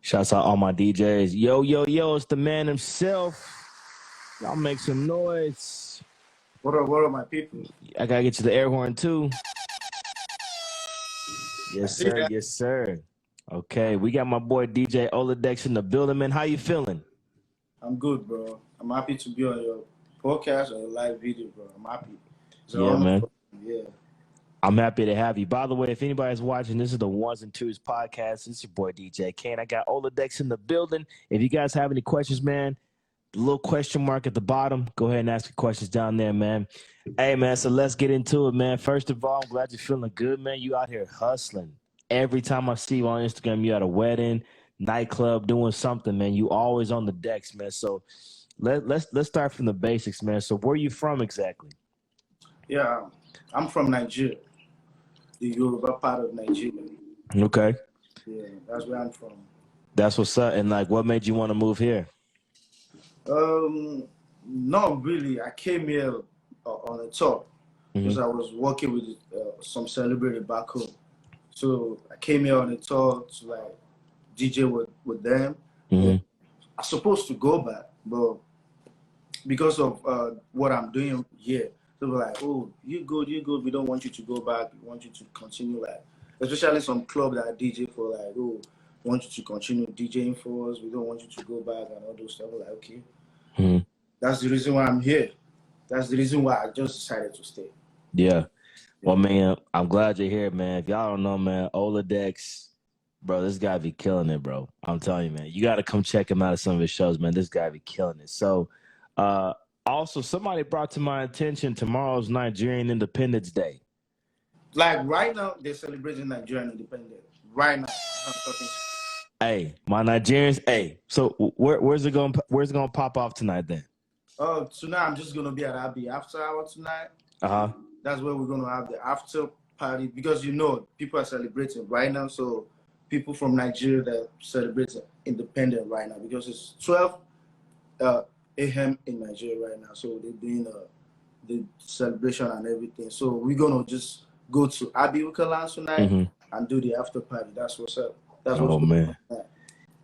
Shouts out all my DJs. Yo, yo, yo, it's the man himself. Y'all make some noise. What are my people? I gotta get you the air horn too. I Yes, see sir. that. Yes, sir. Okay, we got my boy DJ Oladex in the building, man. How you feeling? I'm good, bro. I'm happy to be on your podcast or your live video, bro. I'm happy. It's an Yeah, honor man. for me. Yeah. I'm happy to have you. By the way, if anybody's watching, this is the 1's and 2's podcast. It's your boy DJ Kane. I got Oladex in the building. If you guys have any questions, man, the little question mark at the bottom, go ahead and ask your questions down there, man. Hey, man, so let's get into it, man. First of all, I'm glad you're feeling good, man. You out here hustling. Every time I see you on Instagram, you at a wedding, nightclub, doing something, man. You always on the decks, man. So let's start from the basics, man. So where you from exactly? Yeah. I'm from Nigeria, the Yoruba part of Nigeria. Okay. Yeah, that's where I'm from. That's what's up. And like, what made you want to move here? Not really. I came here on a tour because Mm-hmm. I was working with some celebrity back home. So I came here on a tour to like DJ with them. Mm-hmm. I'm supposed to go back, but because of what I'm doing here, they were like, "Oh, you good, you good. We don't want you to go back. We want you to continue." Like, especially some club that I DJ for, like, "Oh, we want you to continue DJing for us. We don't want you to go back and all those stuff." I'm like, okay, Mm-hmm. that's the reason why I'm here. That's the reason why I just decided to stay. Yeah. Well, man, I'm glad you're here, man. If y'all don't know, man, Oladex, bro, this guy be killing it, bro. I'm telling you, man. You got to come check him out at some of his shows, man. This guy be killing it. So, uh, also, somebody brought to my attention tomorrow's Nigerian Independence Day. Like right now, they're celebrating Nigerian independence. Right now, I'm talking. Hey, my Nigerians. Hey, so where's it gonna pop off tonight then? Tonight I'm just gonna be at Abbey after hour tonight. Uh-huh. That's where we're gonna have the after party because people are celebrating right now. So people from Nigeria that are celebrating independence right now because it's 12 a.m. in Nigeria right now. So they're doing the celebration and everything. So we're gonna just go to Abbey Ukaland tonight and do the after party. That's what's up. That's what's Oh, going man. on.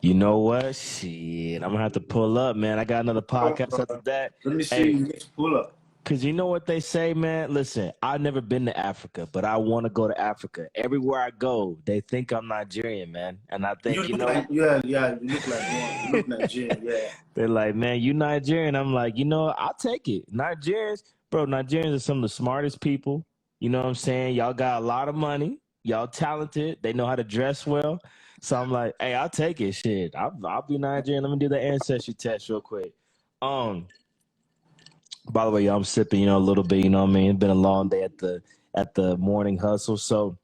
You know what? Shit, I'm gonna have to pull up, man. I got another podcast after that. Let me see. Hey, You need to pull up. because you know what they say, man? Listen, I've never been to Africa, but I want to go to Africa. Everywhere I go, they think I'm Nigerian, man. And I think, You look like you look like one. You look Nigerian, yeah. they're like, man, you Nigerian. I'm like, I'll take it. Nigerians are some of the smartest people. You know what I'm saying? Y'all got a lot of money. Y'all talented. They know how to dress well. So I'm like, hey, I'll take it. Shit, I'll be Nigerian. Let me do the ancestry test real quick. By the way, y'all, I'm sipping, a little bit. You know what I mean? It's been a long day at the morning hustle. So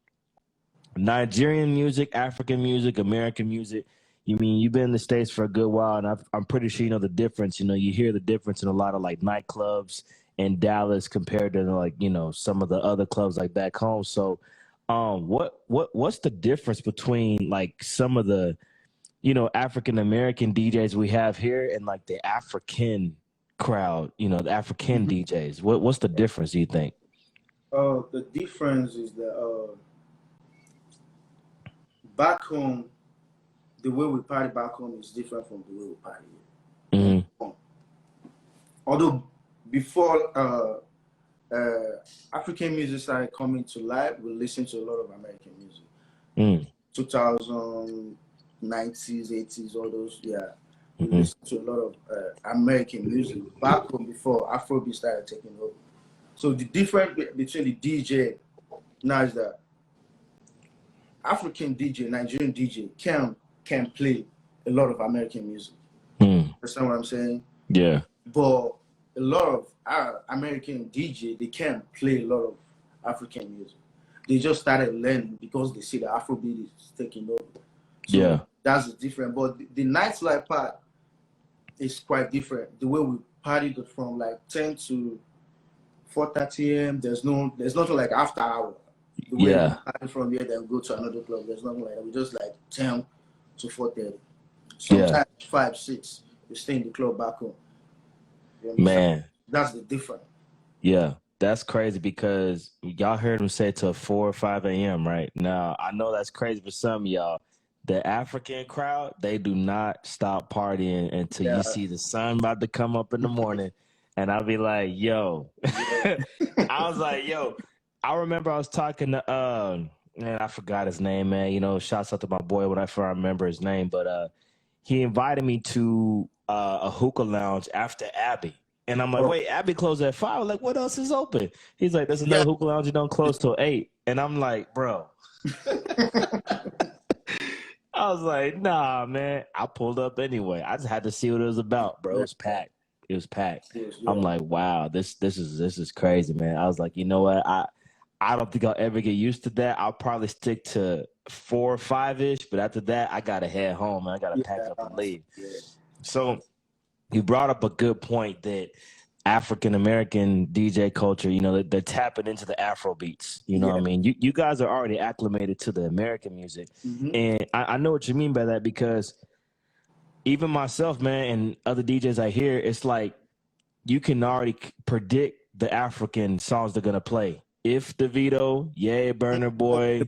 Nigerian music, African music, American music. You've been in the States for a good while, and I'm pretty sure you know the difference. You hear the difference in a lot of like nightclubs in Dallas compared to like some of the other clubs like back home. So, what's the difference between like some of the African American DJs we have here and like the African crowd, the African DJs? What's the difference, do you think? The difference is that back home, the way we party back home is different from the way we party here. Although before African music started coming to life, we listened to a lot of American music. 2000, 90s, 80s, all those, yeah. We listened to a lot of American music back home before Afrobeat started taking over. So the difference between the DJ now is that African DJ, Nigerian DJ can play a lot of American music. Understand what I'm saying? Yeah. But a lot of American DJ, they can't play a lot of African music. They just started learning because they see the Afrobeat is taking over. So yeah, that's the difference. But the nightlife part is quite different. The way we partied from like 10 to 4:30 a.m. There's nothing like after hour. The way we party from here, then go to another club. There's nothing like that. We just like 10 to 4:30. Sometimes 5, 6. We stay in the club back home. Man, that's the difference. Yeah, that's crazy because y'all heard him say till 4 or 5 a.m. right now. I know that's crazy for some of y'all. the African crowd, they do not stop partying until you see the sun about to come up in the morning. And I'll be like, yo. Yeah. I was like, yo. I remember I was talking to man, I forgot his name, man. You know, shouts out to my boy whenever I remember his name. But he invited me to a hookah lounge after Abbey. And I'm like, wait, Abbey closed at 5. I'm like, what else is open? He's like, there's another hookah lounge you don't close till 8. And I'm like, bro. I was like, nah, man. I pulled up anyway. I just had to see what it was about, bro. It was packed. It was packed. I'm like, wow, this is crazy, man. I was like, you know what? I don't think I'll ever get used to that. I'll probably stick to 4 or 5-ish, but after that, I gotta head home and I gotta pack up and leave. Yeah. So you brought up a good point that African American DJ culture, you know, they're tapping into the Afro beats. You know what I mean? You guys are already acclimated to the American music. And I know what you mean by that, because even myself, man, and other DJs I hear, it's like you can already predict the African songs they're gonna play. If DeVito, yeah, Burner Boy,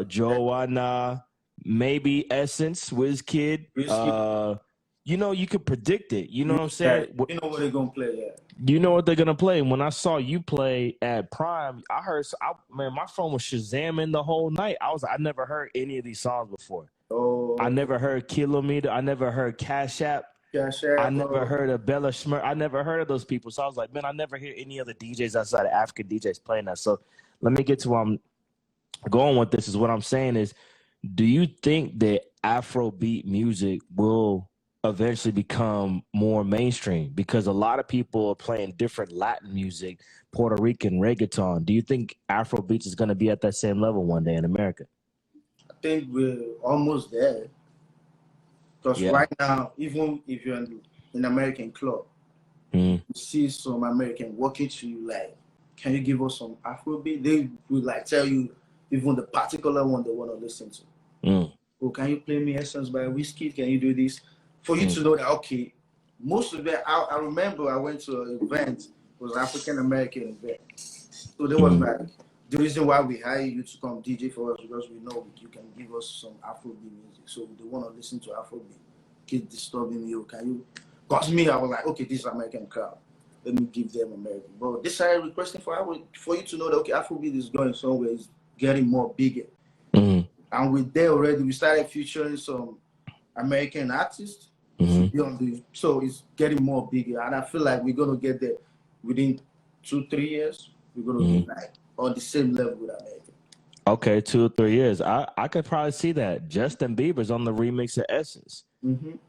Joanna, maybe Essence, Wizkid. You know, you could predict it. You know what I'm saying? You know what they're gonna play. Yeah. You know what they're gonna play. When I saw you play at Prime, I heard, man, my phone was Shazamming the whole night. I never heard any of these songs before. I never heard Kilometer. I never heard Cash App. I never heard of Bella Schmurr. I never heard of those people. So I was like, man, I never hear any other DJs outside of African DJs playing that. So let me get to where I'm going with this. Is what I'm saying is, do you think that Afrobeat music will eventually become more mainstream? Because a lot of people are playing different Latin music, Puerto Rican reggaeton. Do you think Afrobeats is going to be at that same level one day in America? I think we're almost there. Because right now, even if you're in an American club, you see some American walking to you like, can you give us some Afrobeat? They will like tell you even the particular one they want to listen to. Oh, can you play me Essence by Whiskey? Can you do this? For you to know that, okay, most of them, I remember I went to an event, it was an African American event. So there was like, the reason why we hire you to come DJ for us, because we know you can give us some Afrobeat music. So they want to listen to Afrobeat. Keep disturbing you. Can you? Because me, I was like, okay, this is American crowd. Let me give them American. But this I requesting for you to know that, okay, Afrobeat is going somewhere, it's getting more bigger. And with there already, we started featuring some American artists. So it's getting more bigger. And I feel like we're going to get there within 2-3 years. We're going to be like on the same level with America. Okay, 2 or 3 years. I could probably see that. Justin Bieber's on the remix of Essence.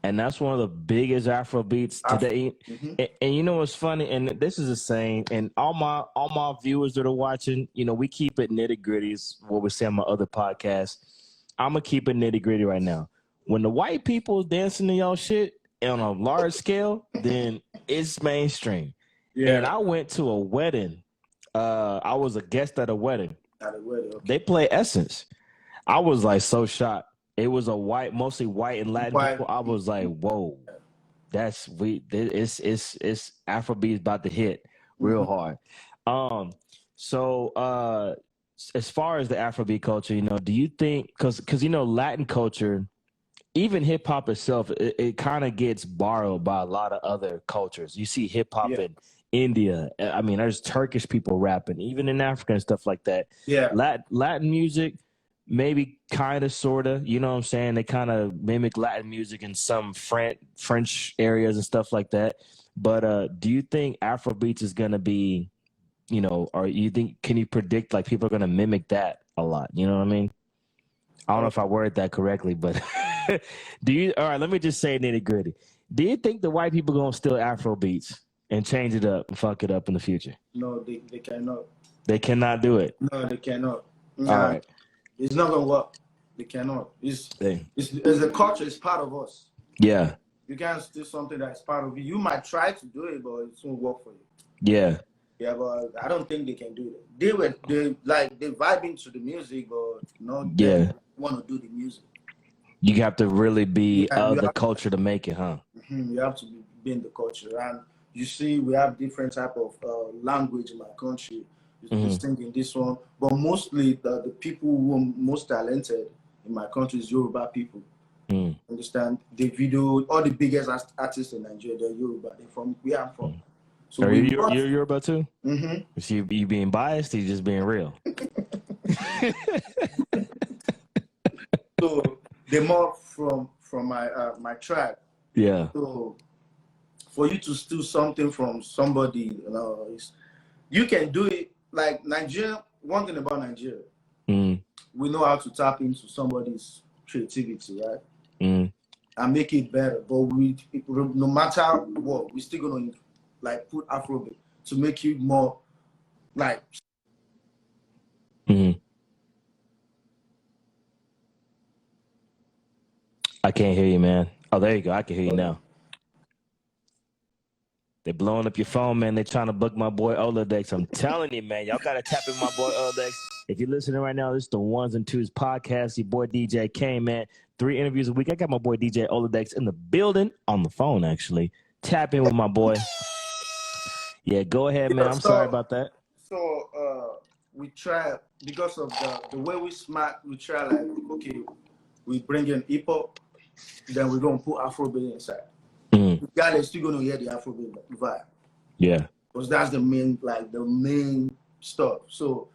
And that's one of the biggest Afro beats today. And you know what's funny? And this is the same. And all my viewers that are watching, you know, we keep it nitty gritty, is what we say on my other podcast. I'm gonna keep it nitty gritty right now. When the white people dancing to y'all shit on a large scale, then it's mainstream. And I went to a wedding. I was a guest at a wedding. They play Essence. I was like so shocked. It was mostly white and Latin people. I was like, whoa, it's Afrobeat about to hit real hard. So as far as the Afrobeat culture, you know, do you think, because you know, Latin culture, even hip hop itself, it kind of gets borrowed by a lot of other cultures. You see hip hop in India. I mean, there's Turkish people rapping, even in Africa and stuff like that. Latin music, maybe kind of, sort of, you know what I'm saying? They kind of mimic Latin music in some French areas and stuff like that. But do you think Afrobeats is going to be, you know, or can you predict like people are going to mimic that a lot? You know what I mean? I don't know if I worded that correctly, but all right, let me just say nitty gritty. Do you think the white people going to steal Afrobeats and change it up and fuck it up in the future? No, they cannot. They cannot do it. No, they cannot. All right. It's not going to work. They cannot. It's a culture. It's part of us. Yeah. You can't steal something that's part of you. You might try to do it, but it won't work for you. Yeah. Yeah, but I don't think they can do it. They vibing to the music, but they want to do the music. You have to really be the culture to make it, huh? You have to be in the culture. And you see, we have different type of language in my country. You sing in this one, but mostly the people who are most talented in in my country is Yoruba people. Understand? The video, all the biggest artists in Nigeria, they're Yoruba. They're from where I'm from. So are you're Yoruba too? So you being biased, or you just being real? So they're more from my my tribe. Yeah. So for you to steal something from somebody, you can do it. Like Nigeria, one thing about Nigeria, we know how to tap into somebody's creativity, right? And make it better. But no matter what, we're still gonna like put Afrobeat to make it more like. I can't hear you, man. Oh, there you go. I can hear you now. They're blowing up your phone, man. They're trying to book my boy Oladex. I'm telling you, man. Y'all got to tap in my boy Oladex. If you're listening right now, this is the 1's and 2's podcast. Your boy DJ Kane, man. 3 interviews a week. I got my boy DJ Oladex in the building, on the phone, actually. Tap in with my boy. Yeah, go ahead, man. I'm sorry about that. So we try, because of the way we smart, we try like, okay, we bring in hip hop, then we're going to put Afrobeat inside. The guy is still going to hear the Afrobeat vibe. Yeah. Because that's the main stuff. So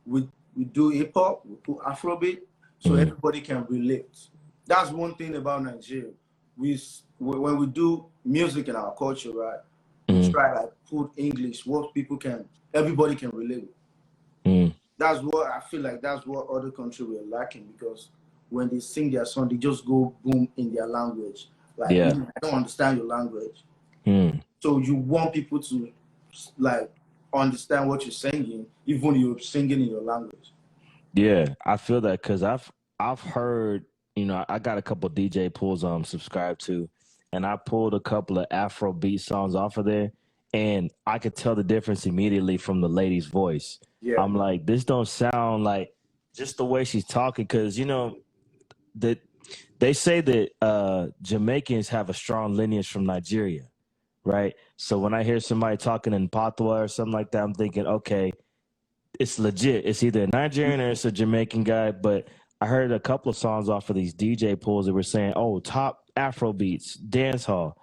we do hip hop, we put Afrobeat, so everybody can relate. That's one thing about Nigeria. When we do music in our culture, right? We try like put English, everybody can relate with. That's what I feel like. That's what other countries were lacking, because when they sing their song, they just go boom in their language. Like, I don't understand your language. So you want people to like understand what you're singing, even when you're singing in your language. Yeah, I feel that, because I've heard, I got a couple DJ pools I'm subscribed to, and I pulled a couple of Afrobeat songs off of there, and I could tell the difference immediately from the lady's voice. Yeah. I'm like, this don't sound like just the way she's talking, because that they say that Jamaicans have a strong lineage from Nigeria, right? So when I hear somebody talking in patois or something like that, I'm thinking, okay, it's legit. It's either a Nigerian or it's a Jamaican guy. But I heard a couple of songs off of these DJ pools that were saying, oh, top Afro beats, dance hall.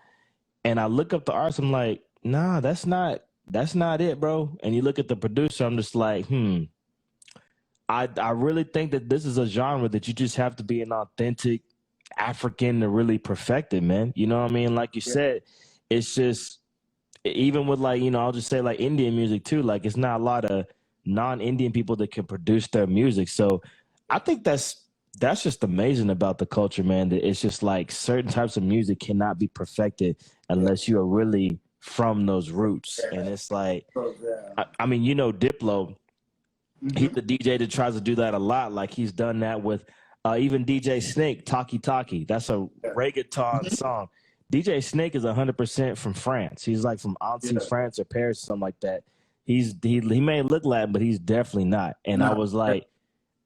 And I look up the artist, I'm like, nah, that's not it, bro. And you look at the producer, I'm just like, I really think that this is a genre that you just have to be an authentic African to really perfect it, man. You know what I mean? Like you said, it's just, even with like, I'll just say like Indian music too. Like, it's not a lot of non-Indian people that can produce their music. So I think that's just amazing about the culture, man, that it's just like certain types of music cannot be perfected unless you are really from those roots. And it's like, I mean, Diplo, he's the DJ that tries to do that a lot. Like, he's done that with even DJ Snake, Taki Taki. That's a reggaeton song. DJ Snake is 100% from France. He's like from Annecy, France, or Paris, something like that. He may look Latin, but he's definitely not. And I was like,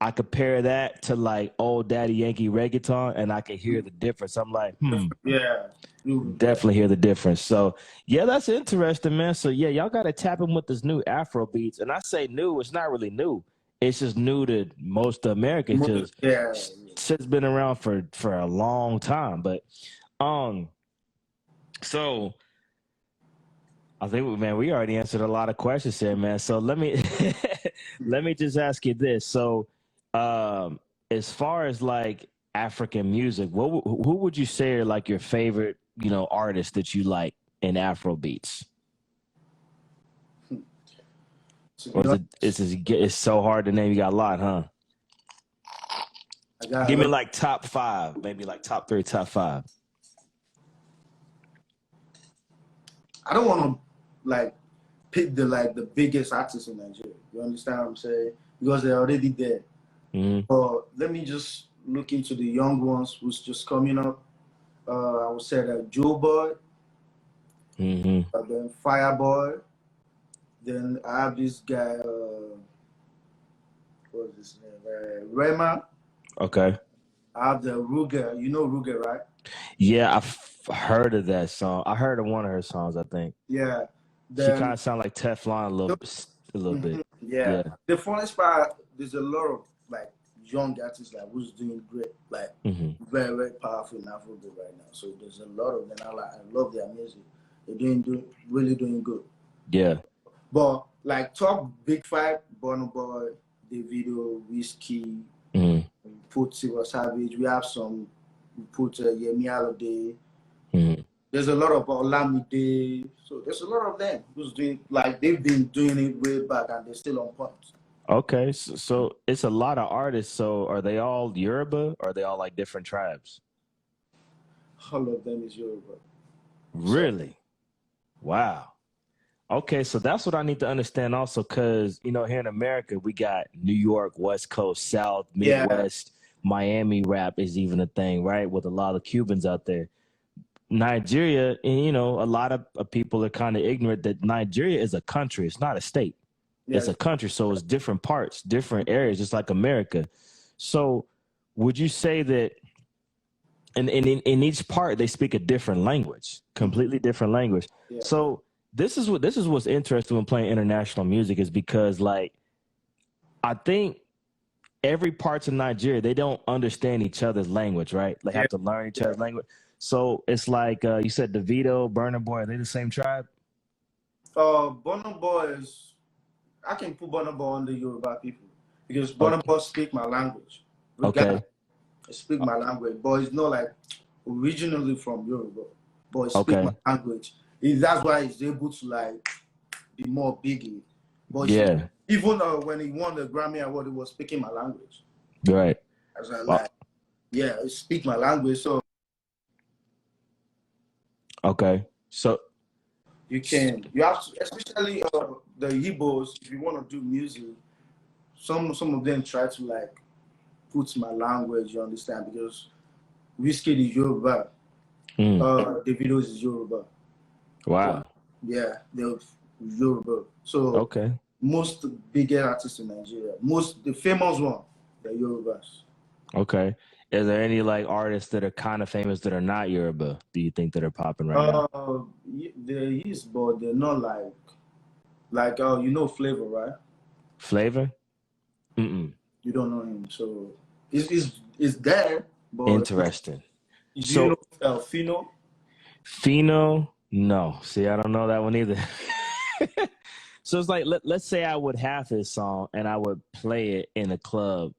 I compare that to like old Daddy Yankee reggaeton, and I can hear the difference. I'm like, definitely hear the difference. So yeah, that's interesting, man. So yeah, y'all got to tap in with this new Afro beats. And I say new, it's not really new. It's just new to most Americans, because shit's been around for a long time. But so I think, man, we already answered a lot of questions here, man. So let me just ask you this. So as far as like African music, who would you say are like your favorite, artists that you like in Afro beats? Or it's so hard to name? You got a lot, huh? Give me like top 5, maybe like top 3, top 5. I don't want to like pick the biggest artists in Nigeria. You understand what I'm saying? Because they're already there. But let me just look into the young ones who's just coming up. I would say that Joe Boy, then Fireboy. Then I have this guy, what's his name? Rema. Okay. I have the Ruger. You know Ruger, right? Yeah, I've heard of that song. I heard of one of her songs, I think. Yeah. She kind of sound like Teflon a little bit. Yeah. The funniest part, there's a lot of like young artists like who's doing great, like very, very powerful in Afrobeat right now. So there's a lot of them. I love their music. They're really doing good. Yeah. But like top big five, Burna Boy, Davido, Whiskey, put Silver Savage. We have some. We put Yemi Alade. There's a lot of Olamide. So there's a lot of them who's doing, like, they've been doing it way back and they're still on point. Okay, so it's a lot of artists. So are they all Yoruba or are they all like different tribes? All of them is Yoruba. Really? So, wow. Okay, so that's what I need to understand also, because, you know, here in America, we got New York, West Coast, South, Midwest, Miami rap is even a thing, right? With a lot of Cubans out there. Nigeria, and, you know, a lot of people are kind of ignorant that Nigeria is a country. It's not a state. It's a country. So it's different parts, different areas, just like America. So would you say that in each part, they speak a different language, completely different language? Yeah. So this is what's interesting when playing international music, is because, like, I think every parts of Nigeria, they don't understand each other's language, right? They have to learn each other's language. So it's like you said, Davido, Burna Boy, are they the same tribe? Burna Boy is, I can put Burna Boy on the Yoruba people because Burna Boy speak my language. Okay. Speak my language, but it's not like originally from Yoruba, but speak my language. That's why he's able to like be more biggie. But even when he won the Grammy Award, he was speaking my language. Right. As I like, speak my language. So okay, so you have to, especially the Igbos, if you want to do music, some of them try to like put my language, you understand, because Whiskey is Yoruba, Davido is Yoruba. Wow. So, they're Yoruba. So most bigger artists in Nigeria, the famous one, they're Yorubas. Okay. Is there any like artists that are kind of famous that are not Yoruba, do you think, that are popping right now? There is, but they're not like you know Flavor, right? Flavor? You don't know him, so it's there. But interesting. Do you know Fino? Fino? No. See, I don't know that one either. So it's like, let's say I would have his song and I would play it in a club.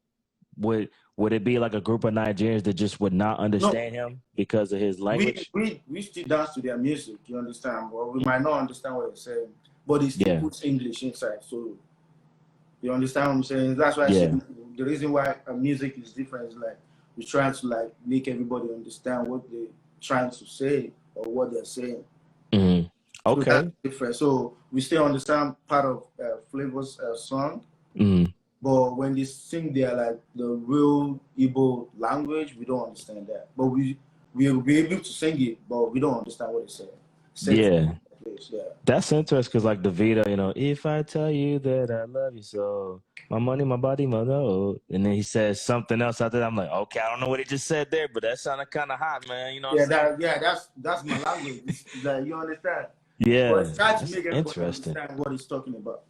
Would it be like a group of Nigerians that just would not understand him because of his language? We still dance to their music, you understand? Well, we might not understand what they're saying, but he still puts English inside. So you understand what I'm saying? That's why I say the reason why music is different is like we're trying to like make everybody understand what they're trying to say or what they're saying. So that's different. So we still understand part of Flavor's song. But when they sing their like the real Igbo language, we don't understand that. But we'll be able to sing it, but we don't understand what it's saying. That's interesting because like Davido, you know, if I tell you that I love you so, my money, my body, my no. And then he says something else out there. I'm like, okay, I don't know what he just said there, but that sounded kind of hot, man. You know what I'm saying? That's my language. Like, you understand? Yeah. But it's trying to make everybody understand what he's talking about.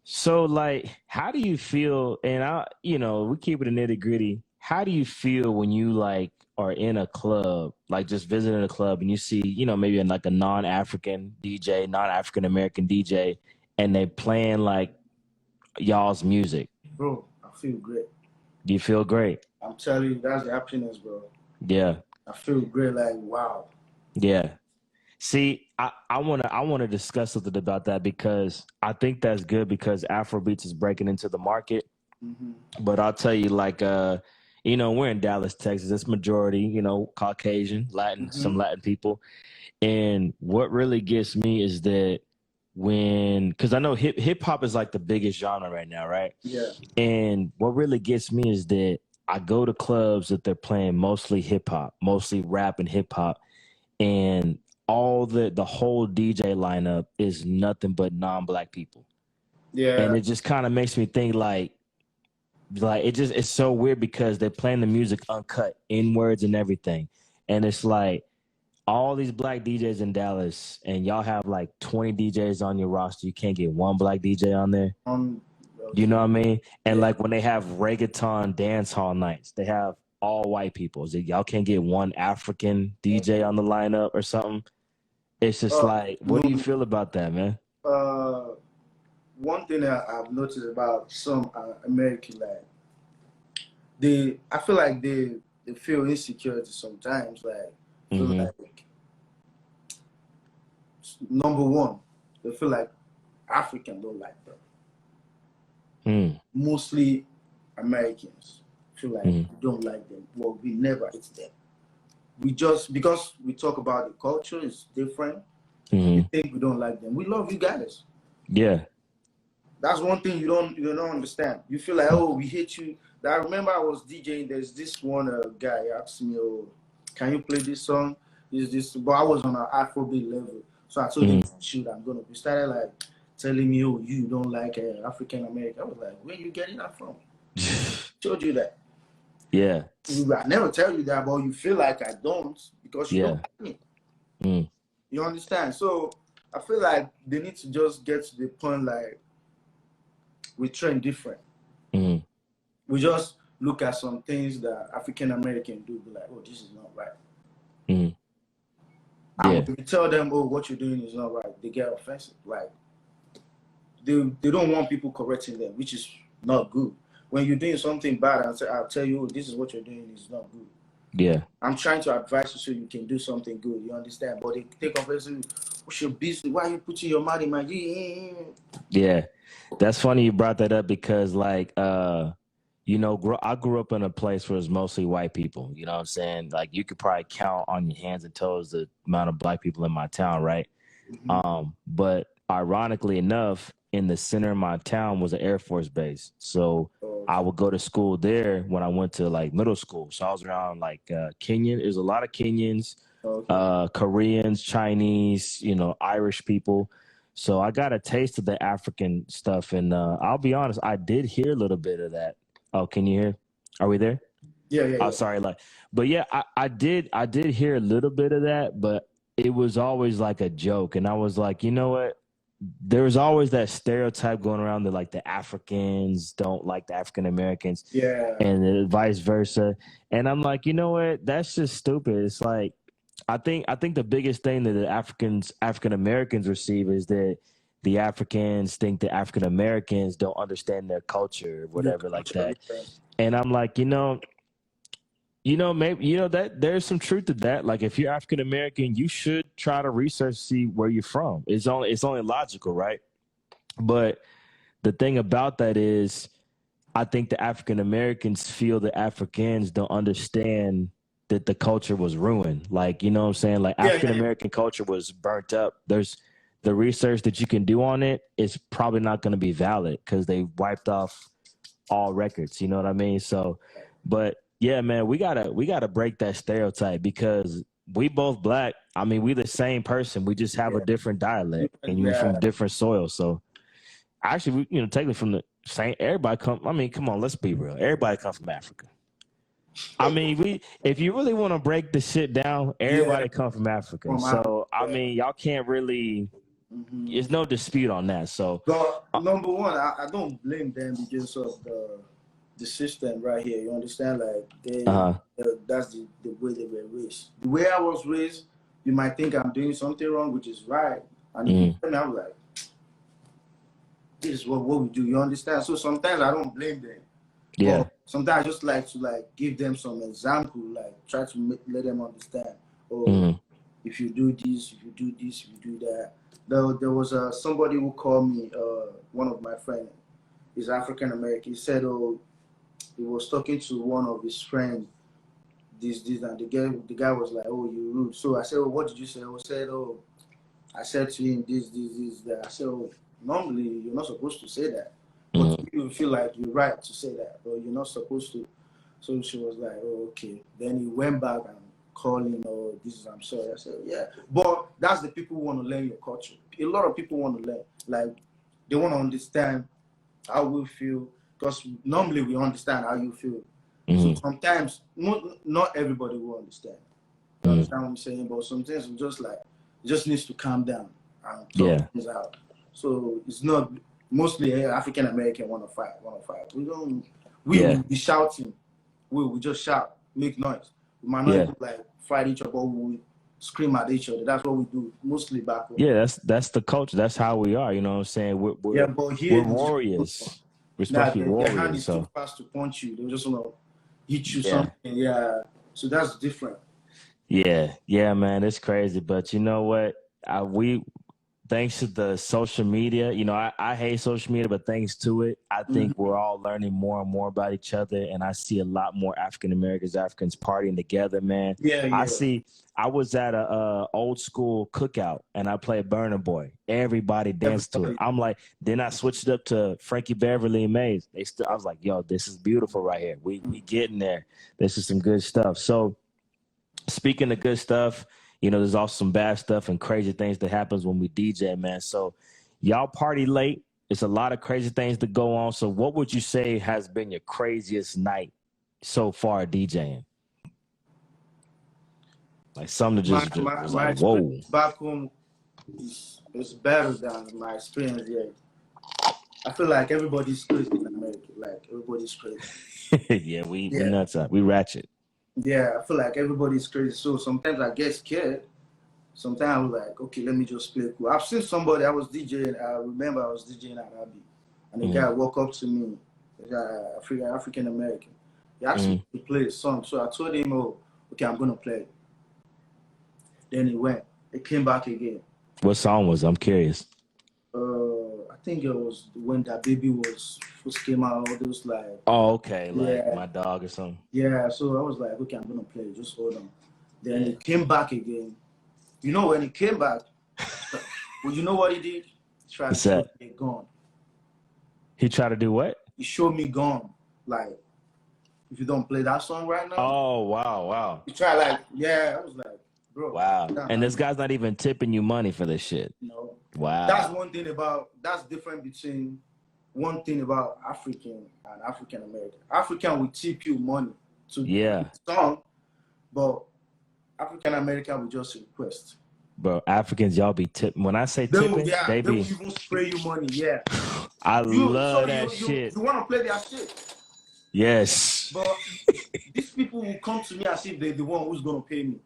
So, like, how do you feel? And we keep it a nitty gritty. How do you feel when you like are in a club, like just visiting a club, and you see, maybe in like a non-African DJ, non-African American DJ, and they playing like y'all's music? Bro, I feel great. Do you feel great? I'm telling you, that's the happiness, bro. Yeah. I feel great, like wow. Yeah. See, I wanna discuss something about that because I think that's good because Afrobeats is breaking into the market. But I'll tell you, like, we're in Dallas, Texas. It's majority, Caucasian, Latin, some Latin people. And what really gets me is that because I know hip hop is like the biggest genre right now, right? Yeah. And what really gets me is that I go to clubs that they're playing mostly hip hop, mostly rap and hip hop, and all the whole DJ lineup is nothing but non-black people. Yeah. And it just kind of makes me think like it's so weird because they're playing the music uncut, in words and everything. And it's like all these black DJs in Dallas and y'all have like 20 DJs on your roster. You can't get one black DJ on there. You know what I mean? And Yeah. like when they have reggaeton dance hall nights, they have all white people. So y'all can't get one African DJ on the lineup or something. It's just like, what No. do you feel about that, man? One thing that I've noticed about some American, like I feel like they feel insecurity sometimes. Like feel Mm-hmm. like number one, they feel like African don't like them. Mostly Americans feel like we don't like them. Well, we never hate them. We just because we talk about the culture is different. We think we don't like them. We love you guys. Yeah. That's one thing you don't understand. You feel like, oh, we hate you. I remember I was DJing. There's this one guy asked me, oh, can you play this song? This? But I was on an Afrobeat level, so I told him, shoot, I'm gonna. He started like telling me, oh, you don't like African American. I was like, where you getting that from? Told you that. Yeah. I never tell you that, but you feel like I don't because you don't like me. You understand? So I feel like they need to just get to the point like we train different. We just look at some things that African American do, be like, oh, this is not right. And when you tell them, oh, what you're doing is not right, they get offensive. Like they don't want people correcting them, which is not good. When you're doing something bad, I'll tell you, oh, this is what you're doing is not good. Yeah. I'm trying to advise you so you can do something good. You understand? But they take offensive. What's your business? Why are you putting your money in my? Yeah. That's funny you brought that up because like you know, I grew up in a place where it's mostly white people. You know what I'm saying? Like you could probably count on your hands and toes the amount of black people in my town, right? But ironically enough, in the center of my town was an Air Force base. So I would go to school there when I went to like middle school. So I was around like Kenyan. There's a lot of Kenyans, Koreans, Chinese, you know, Irish people. So I got a taste of the African stuff. And I'll be honest, I did hear a little bit of that. Oh, can you hear? Are we there? Yeah. Oh, sorry. Like, but yeah, I did hear a little bit of that, but it was always like a joke. And I was like, you know what? There's always that stereotype going around that like the Africans don't like the African Americans, and vice versa. And I'm like, you know what? That's just stupid. It's like, I think the biggest thing that the African Americans receive is that the Africans think the African Americans don't understand their culture, or whatever, like that. And I'm like, maybe that there's some truth to that. Like, if you're African American, you should try to research, see where you're from. It's only logical, right? But the thing about that is, I think the African Americans feel the Africans don't understand that the culture was ruined. Like, you know what I'm saying? Like, African American culture was burnt up. There's the research that you can do on it is probably not going to be valid because they wiped off all records. You know what I mean? So, but yeah, man, we gotta break that stereotype because we both black. I mean, we the same person. We just have a different dialect and we from different soil. So actually, we, technically from the same. Everybody come. I mean, come on, let's be real. Everybody come from Africa. I mean, if you really want to break the shit down, everybody come from Africa. So I mean, y'all can't really. There's no dispute on that. So, but number one, I don't blame them because of the system right here. You understand? Like that's the way they were raised. The way I was raised, you might think I'm doing something wrong, which is right. And you tell me, I'm like, this is what we do. You understand? So sometimes I don't blame them. Yeah. But sometimes I just like to give them some example, like try to let them understand. Oh, if you do this, if you do this, if you do that. There was somebody who called me, one of my friends, he's African American. He said, oh, he was talking to one of his friends, this, and the guy was like, oh, you rude. So I said, oh, what did you say? I said to him, this, that. I said, oh, normally you're not supposed to say that. But you feel like you're right to say that, but you're not supposed to. So she was like, oh, okay. Then he went back and called him, oh, I'm sorry. I said, yeah. But that's the people who want to learn your culture. A lot of people want to learn. Like, they want to understand how we feel. Because normally we understand how you feel. So sometimes, not everybody will understand. You understand what I'm saying? But sometimes we just needs to calm down and talk things out. So it's not mostly African American 105, 105. We don't. We will be shouting. We will just shout, make noise. We might not even like fight each other, but we scream at each other. That's what we do mostly back home. Yeah, that's the culture. That's how we are. You know what I'm saying? We're but here warriors. We're supposed to be warriors. Their hand is so too fast to punch you. They just want to hit you something. Yeah. So that's different. Yeah, man, it's crazy. But you know what? Thanks to the social media, you know, I hate social media, but thanks to it, I think we're all learning more and more about each other. And I see a lot more Africans partying together, man. I was at a old school cookout and I played Burna Boy. Everybody danced to it. I'm like, then I switched it up to Frankie Beverly and Maze. I was like, yo, this is beautiful right here. We getting there. This is some good stuff. So speaking of good stuff, you know, there's also some bad stuff and crazy things that happens when we DJ, man. So y'all party late. It's a lot of crazy things that go on. So what would you say has been your craziest night so far DJing? Like something just was like, whoa. Back home is better than my experience here. I feel like everybody's crazy in America. Like everybody's crazy. we nuts up. We ratchet. Yeah, I feel like everybody's crazy. So sometimes I get scared. Sometimes I'm like, okay, let me just play cool. I've seen somebody, I was DJing, I remember I was DJing at Abbey. And the guy walked up to me, African American. He asked me to play a song. So I told him, oh, okay, I'm going to play it. Then he went. He came back again. What song was it? I'm curious. I think it was when that baby first came out, all those like... Oh, okay, like My Dog or something. Yeah, so I was like, okay, I'm going to play it. Just hold on. Then he came back again. You know, when he came back, well, you know what he did? He tried to show me gone. He tried to do what? He showed me gone. Like, if you don't play that song right now. Oh, wow. He tried like, I was like, bro. Wow. And this guy's not even tipping you money for this shit. No. Wow. That's different between one thing about African and African American. African will tip you money to the song, but African American will just request. Bro, Africans, y'all be tipping. When I say tipping, they will even spray you money. Yeah. I love that shit. You want to play their shit? Yes. But these people will come to me as if they're the one who's going to pay me.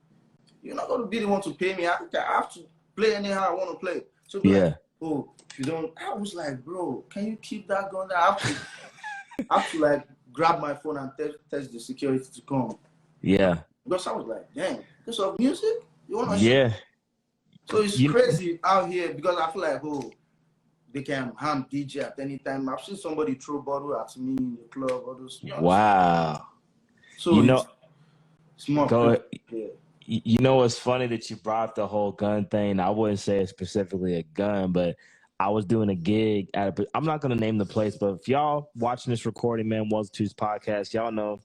You're not going to be the one to pay me. I have to play anyhow I want to play. So like, oh, if you don't, I was like, bro, can you keep that going? I have to like grab my phone and text the security to come. Yeah. Because I was like, damn, because of music? You want to So it's crazy out here because I feel like, oh, they can harm DJ at any time. I've seen somebody throw bottle at me in the club. All those, wow. So it's more You know, it's funny that you brought the whole gun thing. I wouldn't say it's specifically a gun, but I was doing a gig I'm not going to name the place, but if y'all watching this recording, man, 1's 2's podcast, y'all know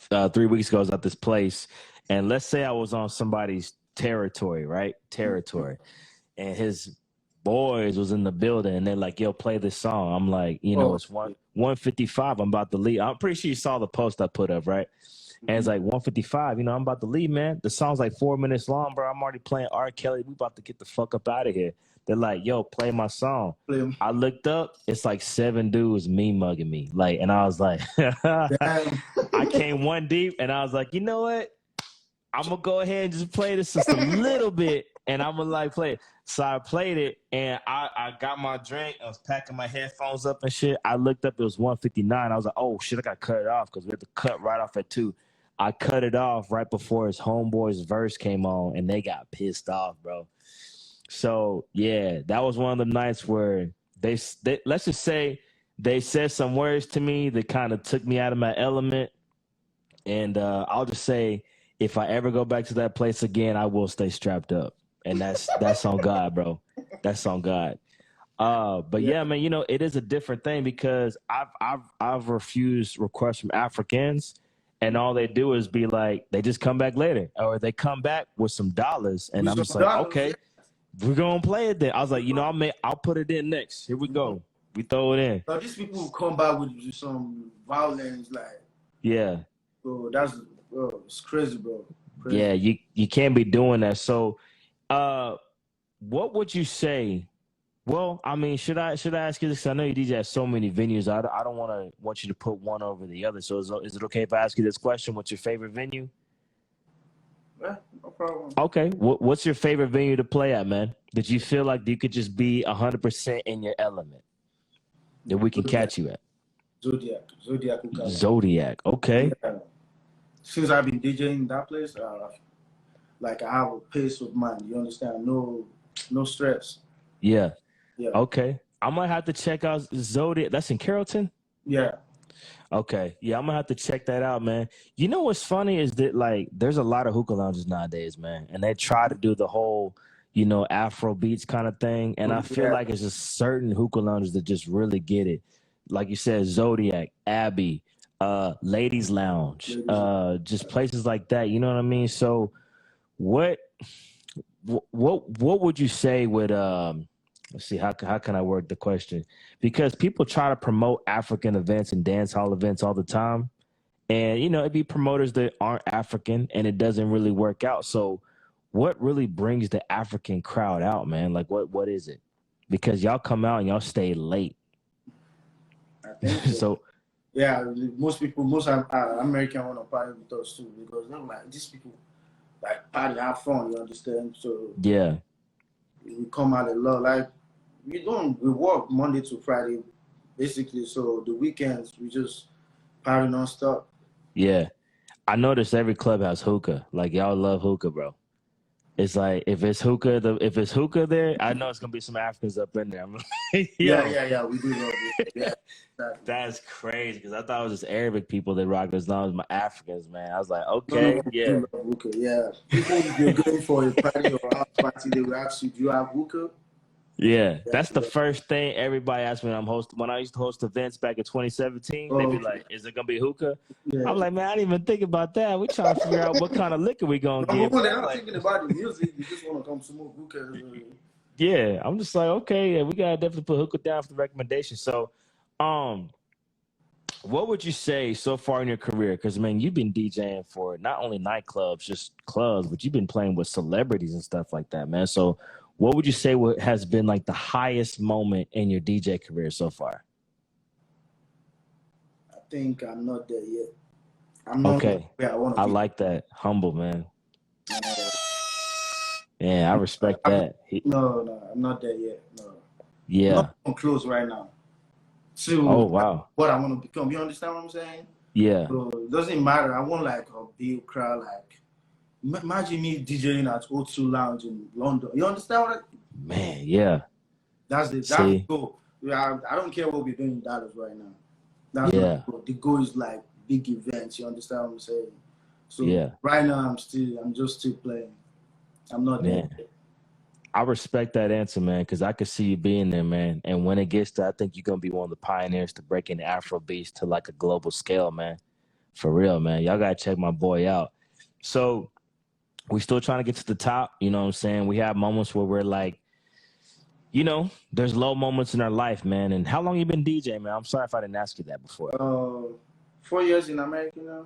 3 weeks ago I was at this place, and let's say I was on somebody's territory, right? And his boys was in the building, and they're like, yo, play this song. I'm like, you know, it's 1:55. I'm about to leave. I'm pretty sure you saw the post I put up, right? And it's like 1:55, you know, I'm about to leave, man. The song's like 4 minutes long, bro. I'm already playing R. Kelly. We about to get the fuck up out of here. They're like, yo, play my song. I looked up, it's like 7 dudes me mugging me. Like, and I was like, I came one deep, and I was like, you know what? I'm going to go ahead and just play this just a little bit, and I'm going to like play it. So I played it, and I got my drink. I was packing my headphones up and shit. I looked up, it was 1:59. I was like, oh, shit, I got to cut it off because we had to cut right off at 2. I cut it off right before his homeboy's verse came on, and they got pissed off, bro. So, yeah, that was one of the nights where they let's just say they said some words to me that kind of took me out of my element. And I'll just say, if I ever go back to that place again, I will stay strapped up. And that's on God, bro. That's on God. But yeah, man, you know, it is a different thing because I've refused requests from Africans. And all they do is be like, they just come back later. Or they come back with some dollars. And I'm just like, okay, we're going to play it then. I was like, you know, I'll put it in next. Here we go. We throw it in. So these people will come back with some violence, like. Yeah. Bro, it's crazy, bro. Crazy. Yeah, you can't be doing that. So what would you say Well, I mean, should I ask you this? I know you DJ at so many venues. I don't want you to put one over the other. So is it okay if I ask you this question? What's your favorite venue? Yeah, no problem. Okay. What's your favorite venue to play at, man? That you feel like you could just be 100% in your element that we can catch you at? Zodiac. Zodiac. Okay. Yeah. Since I've been DJing that place, like I have a pace of mind. You understand? No stress. Yeah. Yeah. Okay. I might have to check out Zodiac. That's in Carrollton? Yeah. Okay. Yeah, I'm gonna have to check that out, man. You know what's funny is that like there's a lot of hookah lounges nowadays, man. And they try to do the whole, Afro beats kind of thing. And I feel like it's just certain hookah lounges that just really get it. Like you said, Zodiac, Abbey, Ladies Lounge, just places like that. You know what I mean? So what would you say would let's see, how can I word the question? Because people try to promote African events and dance hall events all the time. And, it'd be promoters that aren't African and it doesn't really work out. So what really brings the African crowd out, man? Like, what is it? Because y'all come out and y'all stay late. I think So, yeah, most American want to party with us too because they're like, these people like party, have fun, you understand? So yeah. we come out a lot. Like, we work Monday to Friday, basically. So the weekends, we just party nonstop. Yeah. I noticed every club has hookah. Like, y'all love hookah, bro. It's like if it's hookah there, I know it's gonna be some Africans up in there. I'm like, Yeah, we do love it. Yeah, exactly. That's crazy because I thought it was just Arabic people that rock as long as my Africans, man. I was like, okay, We yeah, do love hookah, yeah. People, if you're going for a party or house party, they will ask you, do you have hookah? yeah. That's the first thing everybody asks me when I used to host events back in 2017. They'd be like, "Is it gonna be hookah?" Yeah. I'm like, man, I didn't even think about that. We trying to figure out what kind of liquor we gonna get. They're not thinking about the music. You just want to come smoke hookah. Yeah, I'm just like, okay, yeah, we gotta definitely put hookah down for the recommendation. So, what would you say so far in your career? Because, man, you've been DJing for not only nightclubs, just clubs, but you've been playing with celebrities and stuff like that, man. So what would you say has been like the highest moment in your DJ career so far? I think I'm not there yet. I'm not okay. where I want to I be. like that. Humble, man. Yeah, I respect that. No, I'm not there yet. No. Yeah. I'm close right now. To wow. what I want to become. You understand what I'm saying? Yeah. So it doesn't matter. I want like a big crowd. Like, imagine me DJing at O2 Lounge in London. You understand what Man, yeah. That's the goal. I don't care what we're doing in Dallas right now. That's not the goal. The goal is like big events. You understand what I'm saying? So right now I'm just still playing. I'm not there. I respect that answer, man, because I could see you being there, man. And when it gets to, I think you're gonna be one of the pioneers to break into Afrobeats to like a global scale, man. For real, man. Y'all gotta check my boy out. So we still trying to get to the top. You know what I'm saying? We have moments where we're like, there's low moments in our life, man. And how long you been DJing, man? I'm sorry if I didn't ask you that before. 4 years in America now.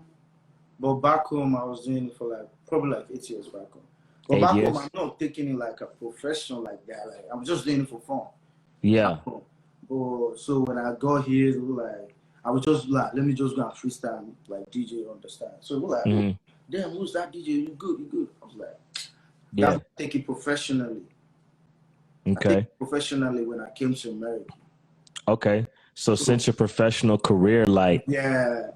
But back home, I was doing it for probably 8 years back home. But back home, I'm not taking it like a professional like that. Like, I'm just doing it for fun. Yeah. But so when I got here, I was just like, let me just go and freestyle, like DJ, understand? So we're like, damn, who's that DJ? You good? I was like, I take it professionally. Okay. I take it professionally when I came to America. Okay. So since your professional career, like,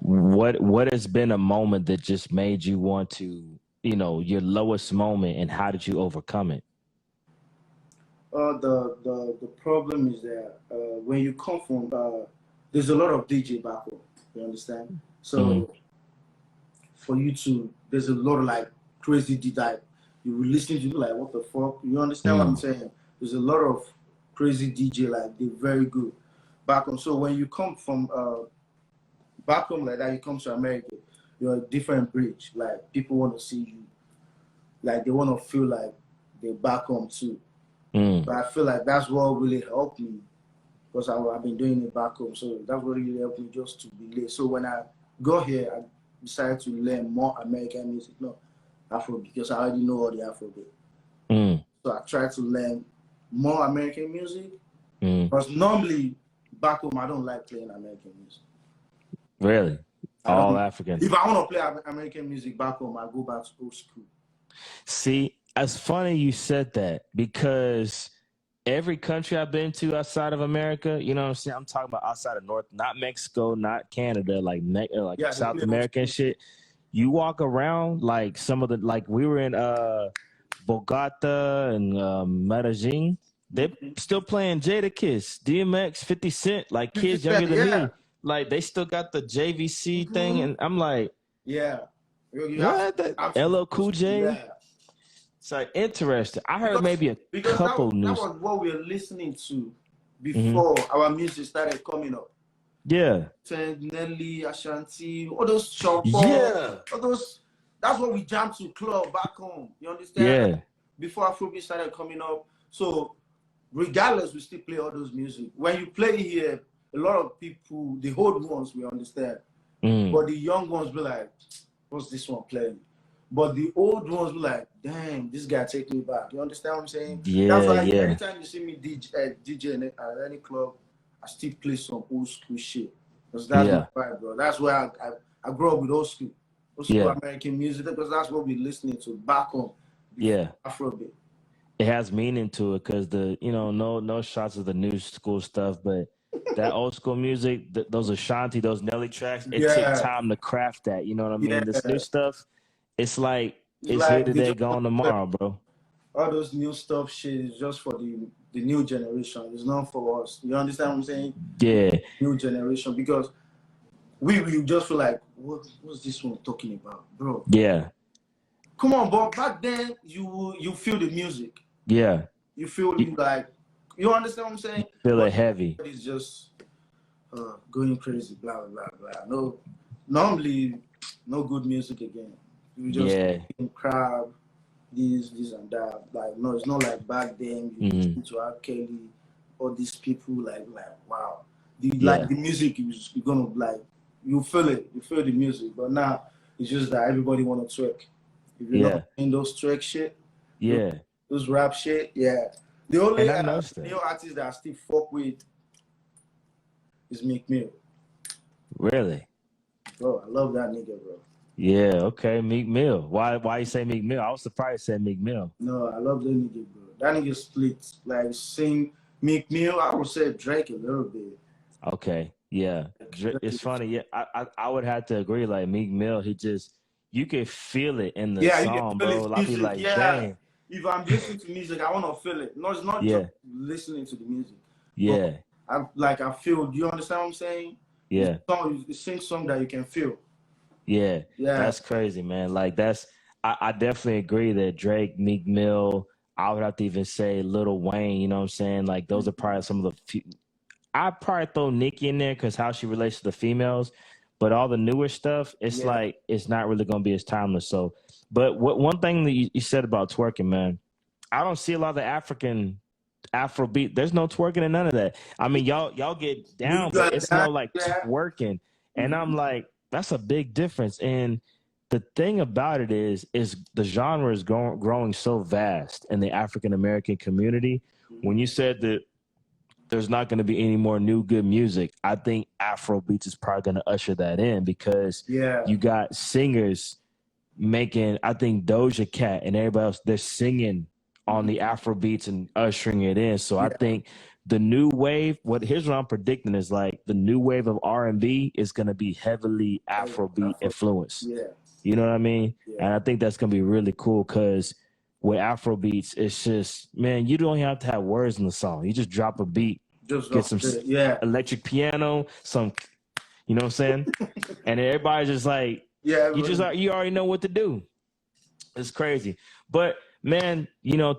what has been a moment that just made you want to, your lowest moment, and how did you overcome it? The problem is that when you come from, there's a lot of DJ back home, you understand? So for you to, there's a lot of crazy DJ, you will listen to like, what the fuck? You understand what I'm saying? There's a lot of crazy DJ, they're very good back home. So when you come from back home like that, you come to America, you're a different bridge. Like, people want to see you. Like, they want to feel like they're back home too. But I feel like that's what really helped me, because I've been doing it back home. So that's what really helped me, just to be late. So when I got here, I decided to learn more American music, not Afrobeat, because I already know all the Afrobeat. So I tried to learn more American music Because normally back home, I don't like playing American music. Really? All African. If I want to play American music back home, I go back to old school. See, it's funny you said that because every country I've been to outside of America, you know what I'm saying? I'm talking about outside of North, not Mexico, not Canada, like South America and shit. You walk around like some of the, like we were in Bogota and Medellin. They're still playing Jadakiss, DMX, 50 Cent, like kids younger than me. Like they still got the JVC thing, and I'm like, what? LL Cool J. Yeah. It's like interesting. I heard maybe a couple news. That was what we were listening to before our music started coming up. Yeah. Nelly, Ashanti, all those short all those. That's what we jammed to club back home. You understand? Yeah. Before Afrobeat started coming up. So regardless, we still play all those music. When you play here, a lot of people, the old ones, we understand. But the young ones be like, what's this one playing? But the old ones be like, damn, this guy take me back. You understand what I'm saying? Yeah, that's why anytime you see me DJ at any club, I still play some old school shit. Because that's my vibe, bro. That's where I grew up with old school American music, because that's what we're listening to back home. Afrobeat. It has meaning to it because no shots of the new school stuff, but that old school music, those Ashanti, those Nelly tracks, it took time to craft that. You know what I mean? This new stuff, it's like it's here today, gone tomorrow, bro. All those new stuff shit is just for the new generation. It's not for us. You understand what I'm saying? Yeah. New generation, because we just feel like, what's this one talking about, bro? Yeah. Come on, but back then you feel the music. Yeah. You feel like, you understand what I'm saying? Feel it heavy. It's just going crazy, blah blah blah. No, normally no good music again. You just crowd, this and that. Like, no, it's not like back then. You listen to R. Kelly, all these people, like wow. Like the music, you're gonna like, you feel it, you feel the music. But now it's just that everybody wanna twerk. If you're not in those twerk shit, those rap shit, the only new artist that I still fuck with is Meek Mill. Really? Bro, I love that nigga, bro. Yeah, okay, Meek Mill. Why you say Meek Mill? I was surprised you said Meek Mill. No, I love that nigga, bro. That nigga split. Like, sing Meek Mill, I would say Drake a little bit. Okay, yeah. It's funny. Yeah, I would have to agree. Like, Meek Mill, you can feel it in the song, bro. A lot of people like, dang. If I'm listening to music, I want to feel it. No, it's not just listening to the music. Yeah. I feel, do you understand what I'm saying? Yeah. Sing song that you can feel. Yeah. That's crazy, man. Like, I definitely agree that Drake, Meek Mill, I would have to even say Lil Wayne, you know what I'm saying? Like, those are probably some of the I'd probably throw Nicki in there because how she relates to the females. But all the newer stuff, it's like, it's not really going to be as timeless. So, but one thing that you said about twerking, man, I don't see a lot of the African Afrobeat. There's no twerking and none of that. I mean, y'all get down, but it's no like twerking. And I'm like, that's a big difference. And the thing about it is the genre is growing so vast in the African American community. When you said that there's not going to be any more new good music, I think Afrobeats is probably going to usher that in, because you got singers making, I think Doja Cat and everybody else, they're singing on the Afrobeats and ushering it in. So I think the new wave, here's what I'm predicting is like the new wave of R&B is going to be heavily Afrobeat influenced. You know what I mean? And I think that's going to be really cool, because with Afrobeats, it's just, man, you don't have to have words in the song. You just drop a beat, get some electric piano, some, you know what I'm saying? And everybody's just like, you already know what to do. It's crazy. But, man,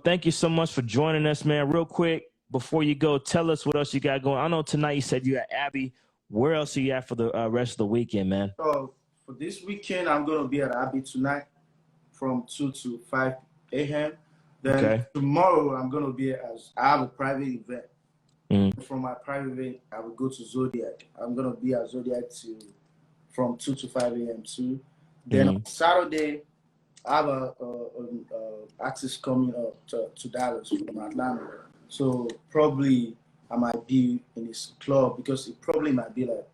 thank you so much for joining us, man. Real quick, before you go, tell us what else you got going. I know tonight you said you at Abbey. Where else are you at for the rest of the weekend, man? So, for this weekend, I'm going to be at Abbey tonight from 2 to 5 a.m. Then tomorrow I'm gonna be I have a private event. From my private event, I will go to Zodiac. I'm gonna be at Zodiac from 2 to 5 a.m. too. Then on Saturday, I have a artist coming up to Dallas from Atlanta. So probably I might be in his club because it probably might be like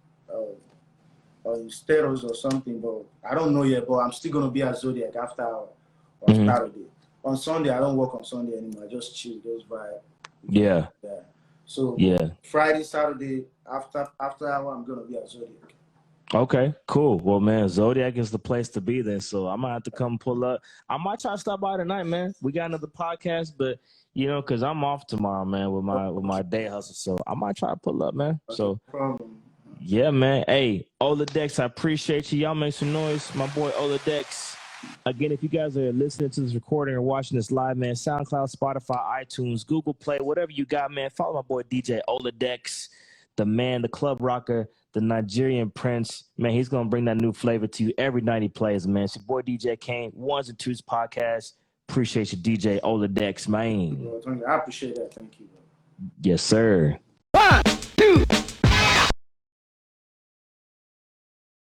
in steroids or something, but I don't know yet. But I'm still gonna be at Zodiac after on Saturday. On Sunday, I don't work on Sunday anymore. I just chill, just vibe. Yeah. So Friday, Saturday, after hour, I'm gonna be at Zodiac. Okay, cool. Well, man, Zodiac is the place to be then. So I might have to come pull up. I might try to stop by tonight, man. We got another podcast, but you know, cause I'm off tomorrow, man, with my day hustle. So I might try to pull up, man. Okay, so no problem. Yeah, man. Hey, Oladex, I appreciate you. Y'all make some noise. My boy Oladex. Again, if you guys are listening to this recording or watching this live, man, SoundCloud, Spotify, iTunes, Google Play, whatever you got, man, follow my boy DJ Oladex, the man, the club rocker, the Nigerian prince. Man, he's going to bring that new flavor to you every night he plays, man. It's your boy DJ Kane, 1's and 2's podcast. Appreciate you, DJ Oladex, man. I appreciate that. Thank you, bro. Yes, sir.